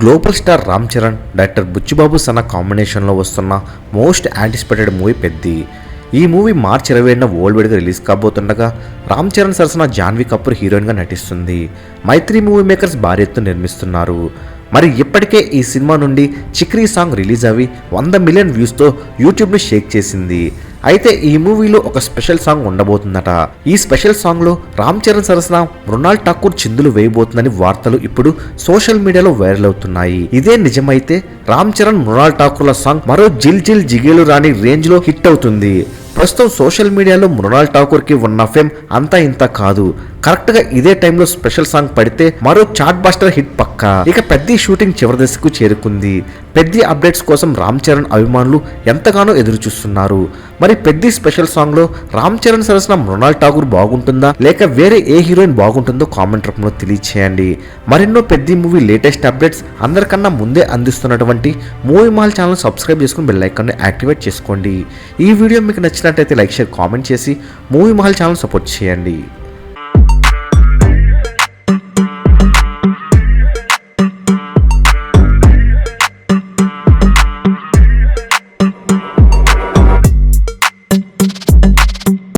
Global star Ram Charan, director Buchibabu Sana కాంబినేషన్లో వస్తున్న most anticipated movie Peddi. ఈ మూవీ మార్చి 27న వరల్డ్ వైడ్గా రిలీజ్ కాబోతుండగా రామ్ చరణ్ సరసన జాన్వీ కపూర్ హీరోయిన్గా నటిస్తుంది. మైత్రి మూవీ మేకర్స్ భారీ ఎత్తున నిర్మిస్తున్నారు. మరి ఇప్పటికే ఈ సినిమా నుండి చిక్రీ సాంగ్ రిలీజ్ అవి 100 మిలియన్ వ్యూస్తో యూట్యూబ్ని షేక్ చేసింది. అయితే ఈ మూవీలో ఒక స్పెషల్ సాంగ్ ఉండబోతుందట. ఈ స్పెషల్ సాంగ్లో రామ్ చరణ్ సరసన మృణాల్ ఠాకూర్ చిందులు వేయబోతుందని వార్తలు ఇప్పుడు సోషల్ మీడియాలో వైరల్ అవుతున్నాయి. ఇదే నిజమైతే రామ్ చరణ్ మృణాల్ ఠాకూర్ల సాంగ్ మరో జిల్ జిల్ జిగేలు రాని రేంజ్ లో హిట్ అవుతుంది. ప్రస్తుతం సోషల్ మీడియాలో మృణాల్ ఠాకూర్ కి ఉన్న ఫేమ్ అంతా ఇంత కాదు. కరెక్ట్ గా ఇదే టైంలో స్పెషల్ సాంగ్ పడితే మరో చాట్ బస్టర్ హిట్ పక్కా. ఇక పెద్ద షూటింగ్ చివరి దశకు చేరుకుంది. పెద్ద అప్డేట్స్ కోసం రామ్ చరణ్ అభిమానులు ఎంతగానో ఎదురు చూస్తున్నారు. మరి పెద్ద స్పెషల్ సాంగ్ లో రామ్ చరణ్ సరసన మృణాల్ ఠాకూర్ బాగుంటుందా లేక వేరే ఏ హీరోయిన్ బాగుంటుందో కామెంట్ రూపంలో తెలియచేయండి. మరెన్నో పెద్ద మూవీ లేటెస్ట్ అప్డేట్స్ అందరికన్నా ముందే అందిస్తున్నటువంటి మూవీ మహల్ ఛానల్ సబ్స్క్రైబ్ చేసుకుని బెల్ ఐకాన్ ని యాక్టివేట్ చేసుకోండి. ఈ వీడియో మీకు నచ్చినట్లయితే లైక్ షేర్ కామెంట్ చేసి మూవీ మహల్ ఛానల్ సపోర్ట్ చేయండి.